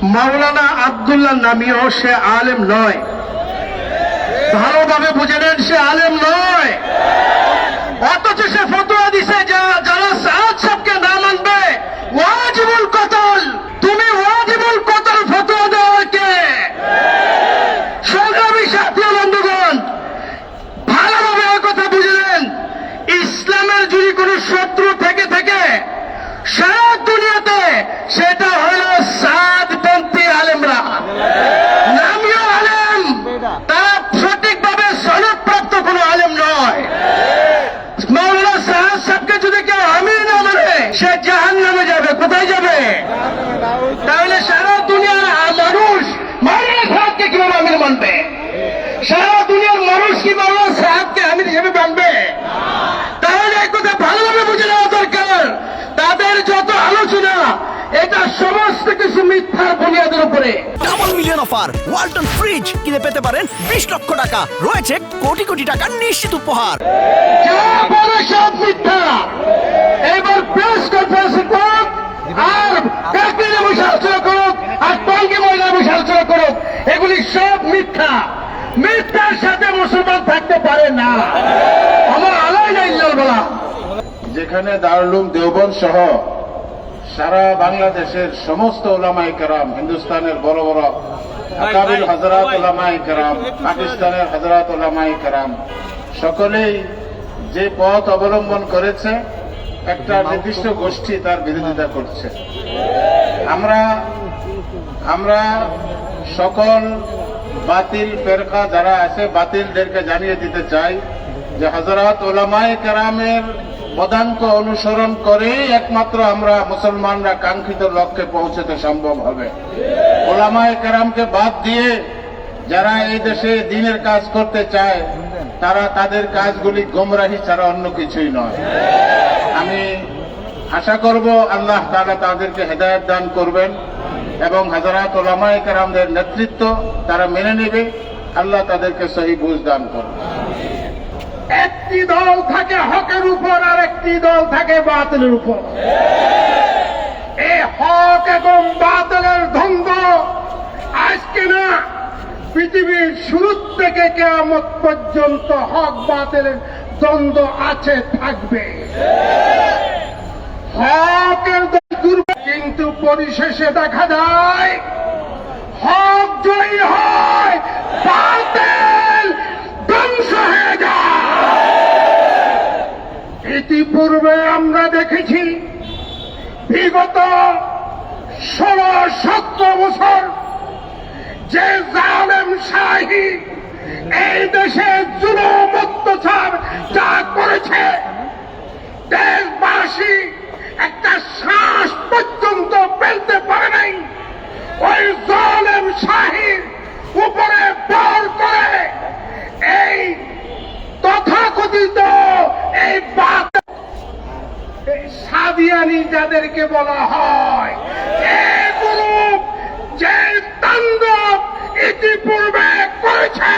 মাওলানা আব্দুল্লাহ নামিও সে আলেম নয়। ভালোভাবে বুঝে নেন, সে আলেম নয়। অথচ সে ফতোয়া দিছে যারা সাদ সাহেবকে না মানবে ওয়াজিবুল কতল। তুমি ওয়াজিবুল কতল ফতোয়া দেওয়া কে? সংগ্রামী সাথী বন্ধুগণ, ভালোভাবে এই কথা বুঝে নেন। ইসলামের যদি কোনো শত্রু থেকে থাকে সারা দুনিয়াতে, সেটা হল সাদপন্থী আলেমরা। নামীয় আলেম, তারা সঠিকভাবে সনদপ্রাপ্ত কোনো আলেম নয়। মাওলানা সাদ সাহেবকে যদি কেউ আমির না মানে, সে জাহান্নামে যাবে। কোথায় যাবে? তাহলে সারা দুনিয়ার মানুষ মাওলানা সাহেবকে কিভাবে আমির মানবে? সারা দুনিয়ার মানুষ কি মাওলানা সাহেবকে আমির হিসেবে মানবে? তাহলে এই কথা ভালোভাবে বুঝে নেওয়া দরকার। তাদের যত আলোচনা, এটা সমস্ত কিছু মিথ্যার বুনিয়াদের উপরে। Double million offer Walton fridge কিনে পেতে পারেন 20 লক্ষ টাকা, রয়েছে কোটি কোটি টাকার নিশ্চিত উপহার। যা বলে সব মিথ্যা। এবার প্রেস কনফারেন্স করুক, আর কাকিরে বসে আলোচনা করুক, আর টঙ্গি মহিলা বসে আলোচনা করুক, এগুলি সব মিথ্যা। মিথ্যার সাথে মুসলমান থাকতে পারে না। আমার আলাই না ইল্লাল বলা। যেখানে দারুল উলুম দেওবন্দ সহ সারা বাংলাদেশের সমস্ত ওলামায়ে কেরাম, হিন্দুস্তানের বড় বড় আকাবির হযরত ওলামায়ে কেরাম, পাকিস্তানের হযরত ওলামায়ে কেরাম, সকলেই যে পথ অবলম্বন করেছে, একটা নির্দিষ্ট গোষ্ঠী তার বিরোধিতা করছে। আমরা সকল বাতিল ফেরকা যারা আছে, বাতিলদেরকে জানিয়ে দিতে চাই যে হযরত ওলামায়ে কেরামের পদাঙ্ক অনুসরণ করেই একমাত্র আমরা মুসলমানরা কাঙ্ক্ষিত লক্ষ্যে পৌঁছতে সম্ভব হবে। ওলামায়ে কেরামকে বাদ দিয়ে যারা এই দেশে দ্বীনের কাজ করতে চায়, তারা তাদের কাজগুলি গোমরাহি ছাড়া অন্য কিছুই নয়। আমি আশা করব আল্লাহ তাআলা তাদেরকে হেদায়েত দান করবেন এবং হযরত ওলামায়ে কেরামদের নেতৃত্ব তারা মেনে নেবে। আল্লাহ তাদেরকে সহি বুঝ দান করবেন। একটি দল থাকে হকের উপর, আর একটি দল থাকে বাতিলের উপর। এই হক এবং বাতিলের দ্বন্দ্ব আজকে না, পৃথিবীর শুরু থেকে কিয়ামত পর্যন্ত হক বাতিলের দ্বন্দ্ব আছে, থাকবে। হকের দুর্বল, কিন্তু পরিশেষে দেখা যায় হক জয়ী হয়, বাতিল ধ্বংস হয়ে যায়। ইতিপূর্বে আমরা দেখেছি বিগত 16-17 বছর যে জালেম শাহী এই দেশে জুলুম অত্যাচার যা করেছে, দেশবাসী একটা শ্বাস পর্যন্ত ফেলতে পারে নাই। ওই জালেম শাহীর উপরে বল করে এই তথাকথিত এই সাদিয়ানি যাদেরকে বলা হয়, এই গ্রুপ যে তাণ্ডব ইতিপূর্বে করেছে,